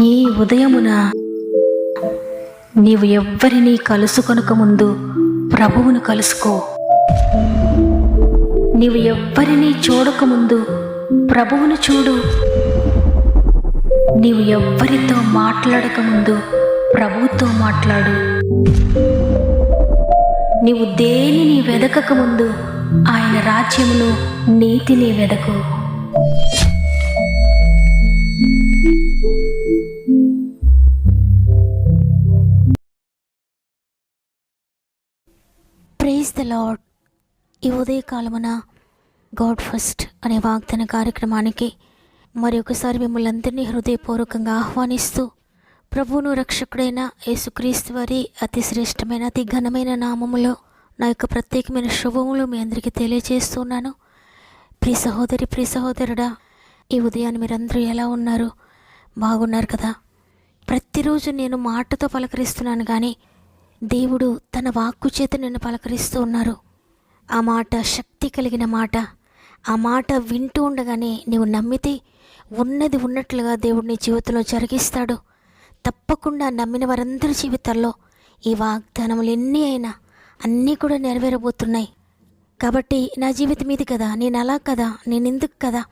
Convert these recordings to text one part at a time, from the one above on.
ఈ ఉదయమున నీవు ఎవ్వరినీ కలుసుకొనక ముందు ప్రభువును కలుసుకో. నీవు ఎవ్వరినీ చూడకముందు ప్రభువును చూడు. నీవు ఎవ్వరితో మాట్లాడకముందు ప్రభువుతో మాట్లాడు. నీవు దేనిని వెదకకముందు ఆయన రాజ్యమును నీతిని వెదకు. Praise the lord. ఈ ఉదయకాలమున గాడ్ ఫస్ట్ అనే వాగ్దాన కార్యక్రమానికి మరి ఒకసారి మిమ్మల్ని అందరినీ హృదయపూర్వకంగా ఆహ్వానిస్తూ ప్రభువును రక్షకుడైన యేసుక్రీస్తు వారి అతి శ్రేష్టమైన అతి ఘనమైన నామములో నా యొక్క ప్రత్యేకమైన శుభములు మీ అందరికీ తెలియజేస్తున్నాను. ప్రియ సహోదరి, ప్రియ సహోదరుడా, ఈ ఉదయాన్ని మీరందరూ ఎలా ఉన్నారు? బాగున్నారు కదా? ప్రతిరోజు నేను మాటతో పలకరిస్తున్నాను, కానీ దేవుడు తన వాక్కు చేత నిన్ను పలకరిస్తూ ఉన్నారు. ఆ మాట శక్తి కలిగిన మాట. ఆ మాట వింటూ ఉండగానే నీవు నమ్మితే ఉన్నది ఉన్నట్లుగా దేవుడు నీ జీవితంలో జరిగిస్తాడు. తప్పకుండా నమ్మిన వారందరి జీవితాల్లో ఈ వాగ్దానములు ఎన్ని అయినా అన్నీ కూడా నెరవేరబోతున్నాయి. కాబట్టి నా జీవితం ఇది కదా, నేను అలా కదా, నేను ఎందుకు కదా,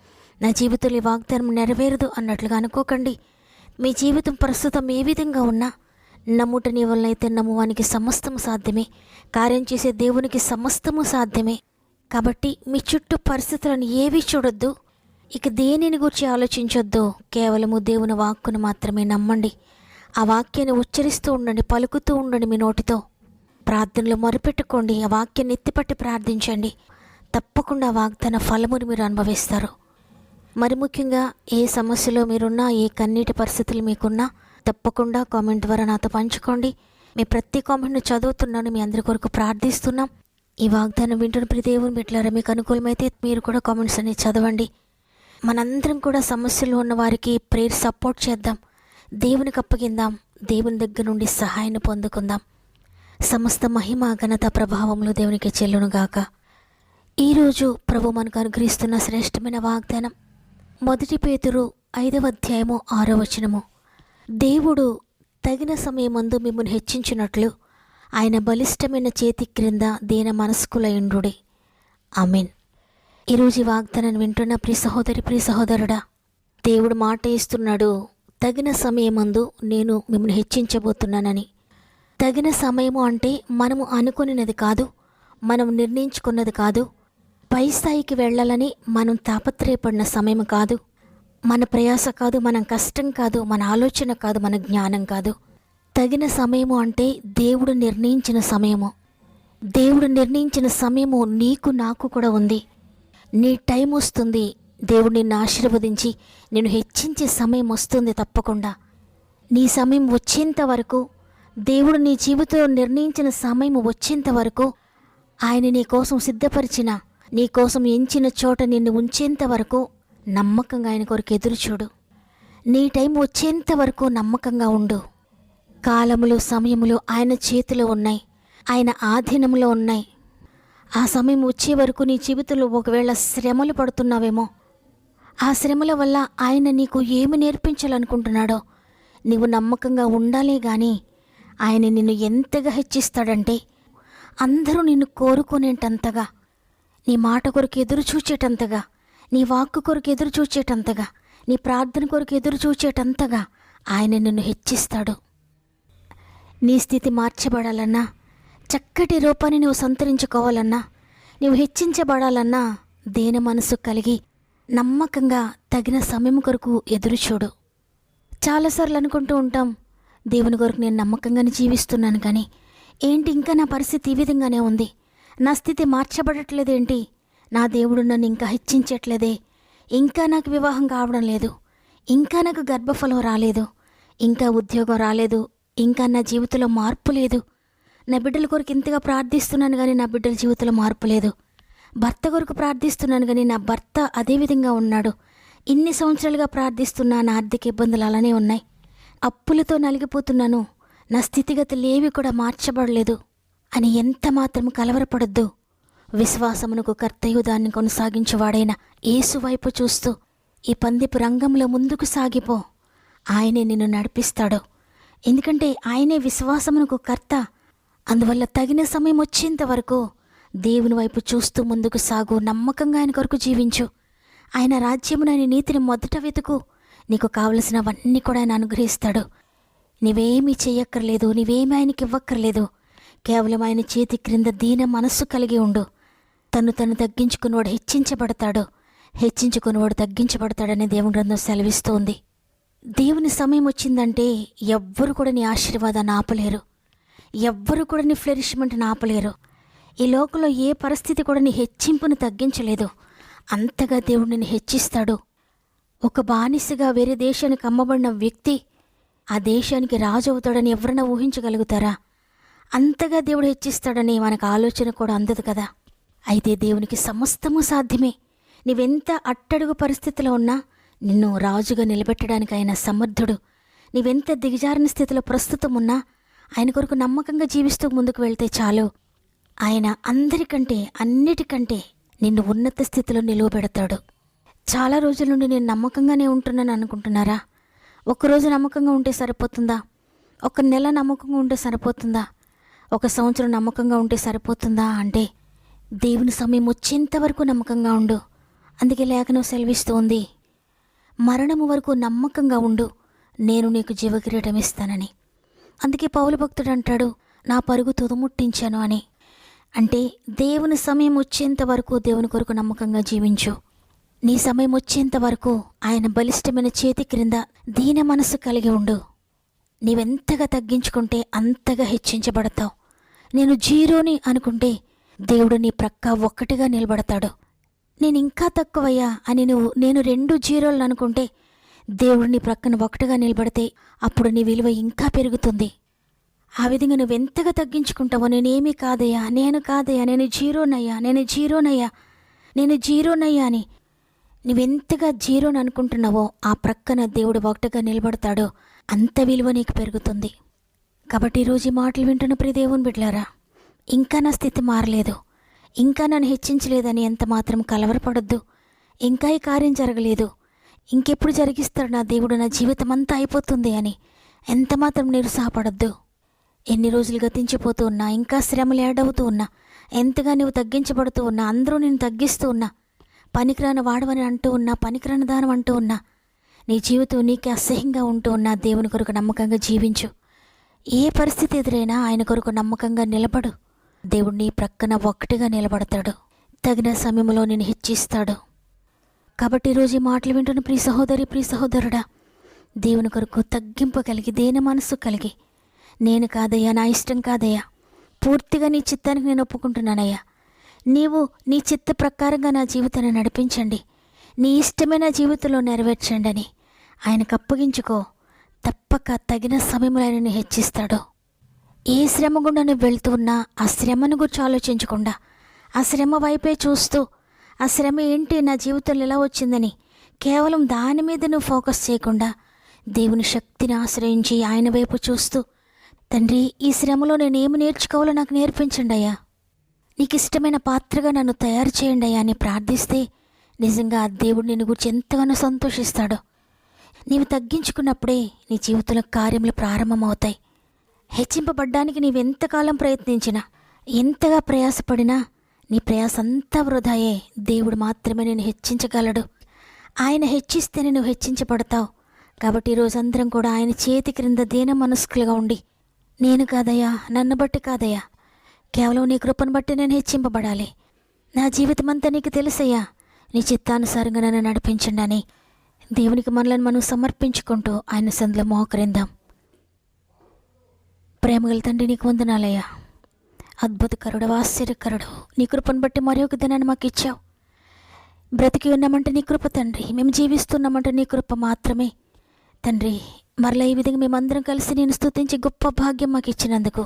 నా జీవితంలో ఈ వాగ్దానం నెరవేరదు అన్నట్లుగా అనుకోకండి. మీ జీవితం ప్రస్తుతం ఏ విధంగా ఉన్నా నమ్ముట నీ వలనైతే నమ్మువానికి సమస్తము సాధ్యమే. కార్యం చేసే దేవునికి సమస్తము సాధ్యమే. కాబట్టి మీ చుట్టూ పరిస్థితులను ఏవి చూడొద్దు, ఇక దేనిని గురించి ఆలోచించొద్దు. కేవలము దేవుని వాక్కును మాత్రమే నమ్మండి. ఆ వాక్యాన్ని ఉచ్చరిస్తూ ఉండండి, పలుకుతూ ఉండండి. మీ నోటితో ప్రార్థనలు మొరుపెట్టుకోండి. ఆ వాక్యాన్ని ఎత్తిపట్టి ప్రార్థించండి. తప్పకుండా వాగ్దాన ఫలమును మీరు అనుభవిస్తారు. మరి ముఖ్యంగా ఏ సమస్యలో మీరున్నా, ఏ కన్నీటి పరిస్థితులు మీకున్నా తప్పకుండా కామెంట్ ద్వారా నాతో పంచుకోండి. మీ ప్రతి కామెంట్ను చదువుతున్నాను, మీ అందరి కొరకు ప్రార్థిస్తున్నాం. ఈ వాగ్దానం వింటున్న ప్రతి దేవుని బిడ్డలారా, మీకు అనుకూలమైతే మీరు కూడా కామెంట్స్ అన్ని చదవండి. మనందరం కూడా సమస్యలు ఉన్న వారికి ప్రేయర్ సపోర్ట్ చేద్దాం, దేవునికి అప్పగిందాం, దేవుని దగ్గర నుండి సహాయాన్ని పొందుకుందాం. సమస్త మహిమ ఘనత ప్రభావములు దేవునికి చెల్లునుగాక. ఈరోజు ప్రభు మనకు అనుగ్రహిస్తున్న శ్రేష్టమైన వాగ్దానం 1 పేతురు 5వ అధ్యాయము 6వ వచనము. దేవుడు తగిన సమయమందు మిమ్మల్ని హెచ్చించినట్లు ఆయన బలిష్టమైన చేతి క్రింద దీన మనస్కులయుండుడి. ఆమేన్. ఈరోజు ఈ వాగ్దానాన్ని వింటున్న ప్రియ సహోదరి, ప్రియ సహోదరుడా, దేవుడు మాట ఇస్తున్నాడు, తగిన సమయమందు నేను మిమ్మల్ని హెచ్చించబోతున్నానని. తగిన సమయము అంటే మనము అనుకునేది కాదు, మనం నిర్ణయించుకున్నది కాదు, పై స్థాయికి వెళ్ళాలని మనం తాపత్రయపడిన సమయం కాదు, మన ప్రయాస కాదు, మన కష్టం కాదు, మన ఆలోచన కాదు, మన జ్ఞానం కాదు. తగిన సమయము అంటే దేవుడు నిర్ణయించిన సమయము. దేవుడు నిర్ణయించిన సమయము నీకు నాకు కూడా ఉంది. నీ టైం వస్తుంది. దేవుడు నిన్ను ఆశీర్వదించి నిన్ను హెచ్చించే సమయం వస్తుంది. తప్పకుండా నీ సమయం వచ్చేంత వరకు, దేవుడు నీ జీవితంలో నిర్ణయించిన సమయం వచ్చేంత వరకు, ఆయన నీ కోసం సిద్ధపరిచిన, నీ కోసం ఎంచిన చోట నిన్ను ఉంచేంత వరకు నమ్మకంగా ఆయన కొరకు ఎదురు చూడు. నీ టైం వచ్చేంత వరకు నమ్మకంగా ఉండు. కాలములు, సమయములు ఆయన చేతిలో ఉన్నాయి, ఆయన ఆధీనంలో ఉన్నాయి. ఆ సమయం వచ్చే వరకు నీ జీవితంలో ఒకవేళ శ్రమలు పడుతున్నావేమో, ఆ శ్రమల వల్ల ఆయన నీకు ఏమి నేర్పించాలనుకుంటున్నాడో నీవు నమ్మకంగా ఉండాలే. కానీ ఆయన నిన్ను ఎంతగా హెచ్చిస్తాడంటే, అందరూ నిన్ను కోరుకునేటంతగా, నీ మాట కొరకు ఎదురు చూచేటంతగా, నీ వాక్కు కొరకు ఎదురు చూచేటంతగా, నీ ప్రార్థన కొరకు ఎదురు చూచేటంతగా ఆయన నిన్ను హెచ్చిస్తాడు. నీ స్థితి మార్చబడాలన్నా, చక్కటి రూపాన్ని నువ్వు సంతరించుకోవాలన్నా, నువ్వు హెచ్చించబడాలన్నా దేని మనసు కలిగి నమ్మకంగా తగిన సమయం కొరకు ఎదురు చూడు. చాలాసార్లు అనుకుంటూ ఉంటాం, దేవుని కొరకు నేను నమ్మకంగానే జీవిస్తున్నాను, కానీ ఏంటి ఇంకా నా పరిస్థితి ఈ విధంగానే ఉంది, నా స్థితి మార్చబడట్లేదేంటి, నా దేవుడు నన్ను ఇంకా హెచ్చించట్లేదే, ఇంకా నాకు వివాహం కావడం లేదు, ఇంకా నాకు గర్భఫలం రాలేదు, ఇంకా ఉద్యోగం రాలేదు, ఇంకా నా జీవితంలో మార్పు లేదు, నా బిడ్డల కొరకు ఇంతగా ప్రార్థిస్తున్నాను కానీ నా బిడ్డల జీవితంలో మార్పు లేదు, భర్త కొరకు ప్రార్థిస్తున్నాను కానీ నా భర్త అదే విధంగా ఉన్నాడు, ఇన్ని సంవత్సరాలుగా ప్రార్థిస్తున్నా నా ఆర్థిక ఇబ్బందులు అలానే ఉన్నాయి, అప్పులతో నలిగిపోతున్నాను, నా స్థితిగతులు ఏవి కూడా మార్చబడలేదు అని ఎంత మాత్రం కలవరపడొద్దు. విశ్వాసమునకు కర్తయు దాన్ని కొనసాగించువాడైన యేసు వైపు చూస్తూ ఈ పందెపు రంగంలో ముందుకు సాగిపో. ఆయనే నిన్ను నడిపిస్తాడు. ఎందుకంటే ఆయనే విశ్వాసమునకు కర్త. అందువల్ల తగిన సమయం వచ్చేంత వరకు దేవుని వైపు చూస్తూ ముందుకు సాగు. నమ్మకంగా ఆయన కొరకు జీవించు. ఆయన రాజ్యమును, ఆయన నీతిని మొదట వెతుకు. నీకు కావలసినవన్నీ కూడా ఆయన అనుగ్రహిస్తాడు. నీవేమీ చెయ్యక్కర్లేదు, నీవేమీ ఆయనకి ఇవ్వక్కర్లేదు. కేవలం ఆయన చేతి క్రింద దీన మనస్సు కలిగి ఉండు. తను తగ్గించుకున్నవాడు హెచ్చించబడతాడు, హెచ్చించుకున్నవాడు తగ్గించబడతాడని దేవుని గ్రంథం సెలవిస్తోంది. దేవుని సమయం వచ్చిందంటే ఎవ్వరు కూడా నీ ఆశీర్వాదాన్ని ఆపలేరు. ఎవ్వరు కూడా నీ ఫ్లరిష్మెంట్ని ఆపలేరు. ఈ లోకంలో ఏ పరిస్థితి కూడా నీ హెచ్చింపును తగ్గించలేదు. అంతగా దేవుడు నిన్ను హెచ్చిస్తాడు. ఒక బానిసగా వేరే దేశానికి అమ్మబడిన వ్యక్తి ఆ దేశానికి రాజు అవుతాడని ఎవరైనా ఊహించగలుగుతారా? అంతగా దేవుడు హెచ్చిస్తాడని మనకు ఆలోచన కూడా అందదు కదా. అయితే దేవునికి సమస్తము సాధ్యమే. నీవెంత అట్టడుగు పరిస్థితిలో ఉన్నా నిన్ను రాజుగా నిలబెట్టడానికి ఆయన సమర్థుడు. నీవెంత దిగజారిన స్థితిలో ప్రస్తుతం ఉన్నా ఆయన కొరకు నమ్మకంగా జీవిస్తూ ముందుకు వెళ్తే చాలు. ఆయన అందరికంటే అన్నిటికంటే నిన్ను ఉన్నత స్థితిలో నిలువబెడతాడు. చాలా రోజుల నుండి నేను నమ్మకంగానే ఉంటున్నాను అనుకుంటున్నారా? ఒక్కరోజు నమ్మకంగా ఉంటే సరిపోతుందా? ఒక నెల నమ్మకంగా ఉంటే సరిపోతుందా? ఒక సంవత్సరం నమ్మకంగా ఉంటే సరిపోతుందా? అంటే దేవుని సమయం వచ్చేంత వరకు నమ్మకంగా ఉండు. అందుకే లేఖనం సెలవిస్తోంది, మరణము వరకు నమ్మకంగా ఉండు, నేను నీకు జీవకిరీటం ఇస్తానని. అందుకే పౌలు భక్తుడు అంటాడు, నా పరుగు తుదముట్టించాను అని. అంటే దేవుని సమయం వచ్చేంత వరకు దేవుని కొరకు నమ్మకంగా జీవించు. నీ సమయం వచ్చేంత వరకు ఆయన బలిష్టమైన చేతి క్రింద దీన మనసు కలిగి ఉండు. నీవెంతగా తగ్గించుకుంటే అంతగా హెచ్చించబడతావు. నేను జీరోని అనుకుంటే దేవుడు నీ ప్రక్క ఒక్కటిగా నిలబడతాడు. నేను ఇంకా తక్కువయ్యా అని నేను 2 జీరోలు అనుకుంటే దేవుడు నీ ప్రక్కన ఒకటిగా నిలబడితే అప్పుడు నీ విలువ ఇంకా పెరుగుతుంది. ఆ విధంగా నువ్వెంతగా తగ్గించుకుంటావో, నేనేమీ కాదయ్యా, నేను కాదయ్యా, నేను జీరోనయ్యా అని నువ్వెంతగా జీరోని అనుకుంటున్నావో ఆ ప్రక్కన దేవుడు ఒకటిగా నిలబడతాడో అంత విలువ నీకు పెరుగుతుంది. కాబట్టి ఈరోజు ఈ మాటలు వింటున్న ప్రియ దేవుని బిడ్డలారా, ఇంకా నా స్థితి మారలేదు, ఇంకా నన్ను హెచ్చించలేదని ఎంత మాత్రం కలవరపడొద్దు. ఇంకా ఈ కార్యం జరగలేదు, ఇంకెప్పుడు జరిగిస్తాడు నా దేవుడు, నా జీవితం అంతా అయిపోతుంది అని ఎంత మాత్రం నిరుత్సాహపడొద్దు. ఎన్ని రోజులు గతించిపోతూ ఉన్నా, ఇంకా శ్రమలు ఏడవుతూ ఉన్నా, ఎంతగా నువ్వు తగ్గించబడుతూ ఉన్నా, అందరూ నేను తగ్గిస్తూ ఉన్నా, పనికిరాని వాడవని అంటూ ఉన్నా, పనికిరాని దానం అంటూ ఉన్నా, నీ జీవితం నీకే అసహ్యంగా ఉంటూ ఉన్నా, దేవుని కొరకు నమ్మకంగా జీవించు. ఏ పరిస్థితి ఎదురైనా ఆయన కొరకు నమ్మకంగా నిలబడు. దేవుడు నీ ప్రక్కన ఒక్కటిగా నిలబడతాడు. తగిన సమయంలో నేను హెచ్చిస్తాడు. కాబట్టి ఈరోజు ఈ మాటలు వింటున్న ప్రియ సహోదరి, ప్రియ సహోదరుడా, దేవుని కొరకు తగ్గింపు కలిగి, దేని మనసు కలిగి, నేను కాదయ్యా, నా ఇష్టం కాదయ్యా, పూర్తిగా నీ చిత్తానికి నేను ఒప్పుకుంటున్నానయ్యా, నీవు నీ చిత్త ప్రకారంగా నా జీవితాన్ని నడిపించండి, నీ ఇష్టమే నా జీవితంలో నెరవేర్చండి అని ఆయనకు అప్పగించుకో. తప్పక తగిన సమయంలో ఆయనను హెచ్చిస్తాడు. ఏ శ్రమ గుండా నువ్వు వెళ్తూ ఉన్నా ఆ శ్రమను గురించి ఆలోచించకుండా, ఆ శ్రమ వైపే చూస్తూ, ఆ శ్రమ ఏంటి, నా జీవితంలో ఎలా వచ్చిందని కేవలం దాని మీద నువ్వు ఫోకస్ చేయకుండా దేవుని శక్తిని ఆశ్రయించి ఆయన వైపు చూస్తూ, తండ్రి ఈ శ్రమలో నేనేమి నేర్చుకోవాలో నాకు నేర్పించండి అయ్యా, నీకు ఇష్టమైన పాత్రగా నన్ను తయారు చేయండి అయ్యా అని ప్రార్థిస్తే నిజంగా దేవుడు నిన్ను గురించి ఎంతగానో సంతోషిస్తాడు. నీవు తగ్గించుకున్నప్పుడే నీ జీవితంలో కార్యములు ప్రారంభమవుతాయి. హెచ్చింపబడ్డానికి నీవెంతకాలం ప్రయత్నించినా, ఎంతగా ప్రయాసపడినా నీ ప్రయాస అంతా వృధాయే. దేవుడు మాత్రమే నేను హెచ్చించగలడు. ఆయన హెచ్చిస్తేనే నువ్వు హెచ్చించబడతావు. కాబట్టి ఈరోజు అందరం కూడా ఆయన చేతి క్రింద దీన మనస్కులుగా ఉండి, నేను కాదయ్యా, నన్ను బట్టి కాదయ్యా, కేవలం నీ కృపను బట్టి నేను హెచ్చింపబడాలి, నా జీవితం అంతా నీకు తెలుసయ్యా, నీ చిత్తానుసారంగా నన్ను నడిపించండి అని దేవునికి మనలను మనం సమర్పించుకుంటూ ఆయన సందులో మోకరిందాం. ప్రేమగల తండ్రి, నీకు వందనాలయ్యా. అద్భుతకరుడు, ఆశ్చర్యకరుడు, నీ కృపను బట్టి మరి ఒక దినాన్ని మాకు ఇచ్చావు. బ్రతికి ఉన్నామంటే నీ కృప తండ్రి, మేము జీవిస్తున్నామంటే నీ కృప మాత్రమే తండ్రి. మరలా ఈ విధంగా మేమందరం కలిసి నేను స్తుతించి గొప్ప భాగ్యం మాకు ఇచ్చినందుకు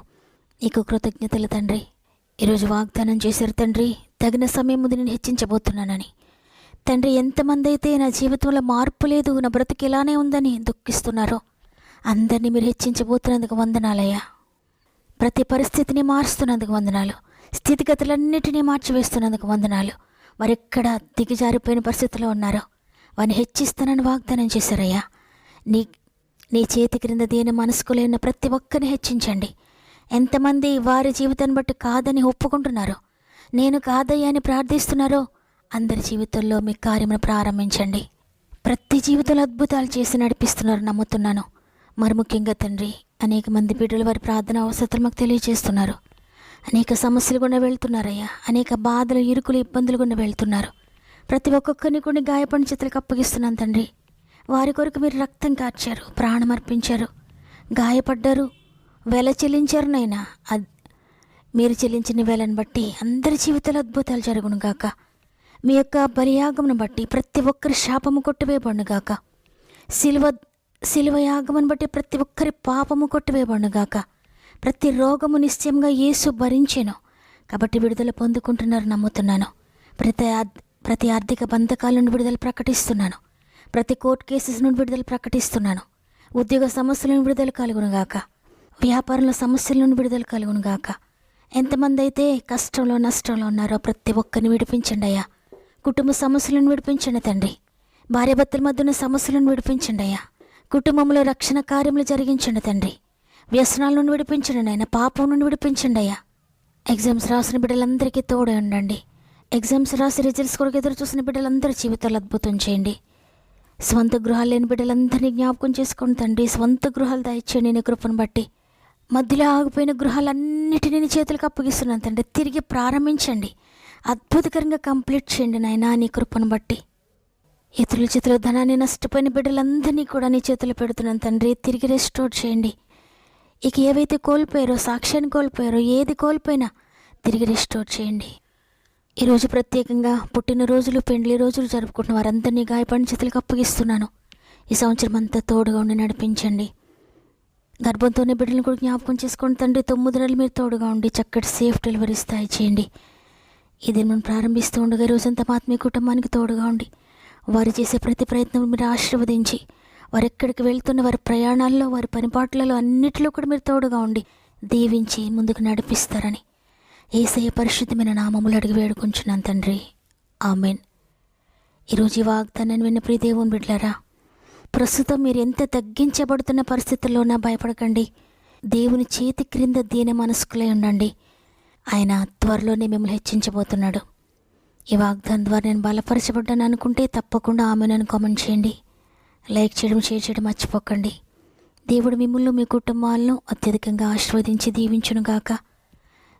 నీకు కృతజ్ఞతలు తండ్రి. ఈరోజు వాగ్దానం చేశారు తండ్రి, తగిన సమయం ముందు నేను హెచ్చించబోతున్నానని. తండ్రి, ఎంతమంది అయితే నా జీవితంలో మార్పు లేదు, నా బ్రతికి ఇలానే ఉందని దుఃఖిస్తున్నారో అందరినీ మీరు హెచ్చించబోతున్నందుకు వందనాలయ్యా. ప్రతి పరిస్థితిని మారుస్తున్నందుకు వందనాలు, స్థితిగతులన్నిటినీ మార్చివేస్తున్నందుకు వందనాలు. వారెక్కడ దిగజారిపోయిన పరిస్థితిలో ఉన్నారో వారిని హెచ్చిస్తానని వాగ్దానం చేశారయ్యా. నీ చేతి క్రింద దీన మనస్కులైన ప్రతి ఒక్కరిని హెచ్చించండి. ఎంతమంది వారి జీవితాన్ని బట్టి కాదని ఒప్పుకుంటున్నారో, నేను కాదయ్యా అని ప్రార్థిస్తున్నారో అందరి జీవితంలో మీ కార్యమును ప్రారంభించండి. ప్రతి జీవితంలో అద్భుతాలు చేసి నడిపిస్తున్నారు నమ్ముతున్నాను. మరి ముఖ్యంగా తండ్రి, అనేక మంది బిడ్డలు వారి ప్రార్థన అవసరతలు మాకు తెలియజేస్తున్నారు. అనేక సమస్యలు గుండా వెళ్తున్నారయ్యా. అనేక బాధలు, ఇరుకులు, ఇబ్బందులు గుండా వెళ్తున్నారు. ప్రతి ఒక్కొక్కరిని కొన్ని గాయపడిన చేతులకు అప్పగిస్తున్నాను తండ్రి. వారి కొరకు మీరు రక్తం కార్చారు, ప్రాణం అర్పించారు, గాయపడ్డారు, వెల చెల్లించారు నైనా. మీరు చెల్లించిన వేలను బట్టి అందరి జీవితాలు అద్భుతాలు జరుగును గాక. మీ యొక్క బలియాగమును బట్టి ప్రతి ఒక్కరి శాపము కొట్టివేయబడును గాక. శిలువ యాగమును బట్టి ప్రతి ఒక్కరి పాపము కొట్టివేయబడును గాక. ప్రతి రోగము నిశ్చయంగా యేసు భరించెను కాబట్టి విడుదల పొందుకుంటున్నారు నమ్ముతున్నాను. ప్రతి ఆర్థిక బంధకాల నుండి విడుదల ప్రకటిస్తున్నాను. ప్రతి కోర్టు కేసెస్ నుండి విడుదల ప్రకటిస్తున్నాను. ఉద్యోగ సమస్యల నుండి విడుదల కలుగును గాక. వ్యాపారంలో సమస్యల నుండి విడుదల కలుగును గాక. ఎంతమంది అయితే కష్టంలో, నష్టంలో ఉన్నారో ప్రతి ఒక్కరిని విడిపించండి అయ్యా. కుటుంబ సమస్యలను విడిపించండి తండ్రి. భార్యాభర్తల మధ్య ఉన్న సమస్యలను విడిపించండి అయ్యా. కుటుంబంలో రక్షణ కార్యములు జరిగించండి తండ్రి. వ్యసనాల నుండి విడిపించండి నాయన. పాపం నుండి విడిపించండి అయ్యా. ఎగ్జామ్స్ రాసిన బిడ్డలందరికీ తోడే ఉండండి. ఎగ్జామ్స్ రాసి రిజల్ట్స్ కొరకు ఎదురు చూసిన బిడ్డలందరి జీవితాలు అద్భుతం చేయండి. స్వంత గృహాలు లేని బిడ్డలందరినీ జ్ఞాపకం చేసుకోండి తండ్రి. స్వంత గృహాలు దయచేయండి నీ కృపను బట్టి. మధ్యలో ఆగిపోయిన గృహాలన్నిటినీ నీ చేతులకు అప్పగిస్తున్నాను తండ్రి. తిరిగి ప్రారంభించండి. అద్భుతకరంగా కంప్లీట్ చేయండి నాయనా నీ కృపను బట్టి. ఇతరుల చేతిలో ధనాన్ని నష్టపోయిన బిడ్డలందరినీ కూడా నీ చేతులు పెడుతున్నాను తండ్రి. తిరిగి రెస్టోర్ చేయండి. ఇక ఏవైతే కోల్పోయారో, సాక్ష్యాన్ని కోల్పోయారో, ఏది కోల్పోయినా తిరిగి రెస్టోర్ చేయండి. ఈరోజు ప్రత్యేకంగా పుట్టినరోజులు, పెండ్లి రోజులు జరుపుకుంటున్న వారందరినీ గాయపడిన చేతులకు అప్పగిస్తున్నాను. ఈ సంవత్సరం అంతా తోడుగా ఉండి నడిపించండి. గర్భంతోనే బిడ్డలను కూడా జ్ఞాపకం చేసుకోండి తండ్రి. 9 నెలలు మీరు తోడుగా ఉండి చక్కటి సేఫ్ డెలివరీ స్థాయి చేయండి. ఇది మనం ప్రారంభిస్తూ ఉండగా రోజంతా ఆత్మీయ కుటుంబానికి తోడుగా ఉండి వారు చేసే ప్రతి ప్రయత్నం మీరు ఆశీర్వదించి, వారు ఎక్కడికి వెళ్తున్న వారి ప్రయాణాల్లో, వారి పనిపాట్లలో అన్నిటిలో కూడా మీరు తోడుగా ఉండి దీవించి ముందుకు నడిపిస్తారని యేసయ్య పరిశుద్ధమైన నామములు అడిగి వేడుకుంటున్నాను తండ్రి. ఆమెన్. ఈరోజు ఈ వాగ్దానాన్ని విన్న ప్రియ దేవుని బిడ్డలారా, ప్రస్తుతం మీరు ఎంత తగ్గించబడుతున్న పరిస్థితుల్లోనా భయపడకండి. దేవుని చేతి క్రింద దీన మనస్కులై ఉండండి. ఆయన త్వరలోనే మిమ్మల్ని హెచ్చించబోతున్నాడు. ఈ వాగ్దానం ద్వారా నేను బలపరచబడ్డాను అనుకుంటే తప్పకుండా ఆమెను కామెంట్ చేయండి. లైక్ చేయడం, షేర్ చేయడం మర్చిపోకండి. దేవుడు మిమ్మల్ని, మీ కుటుంబాలను అత్యధికంగా ఆశీర్వదించి దీవించును గాక.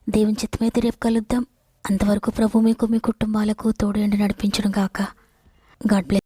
దేవుని చిత్తమైతే రేపు కలుద్దాం. అంతవరకు ప్రభు మీకు, మీ కుటుంబాలకు తోడు నడిపించును గాక. God bless.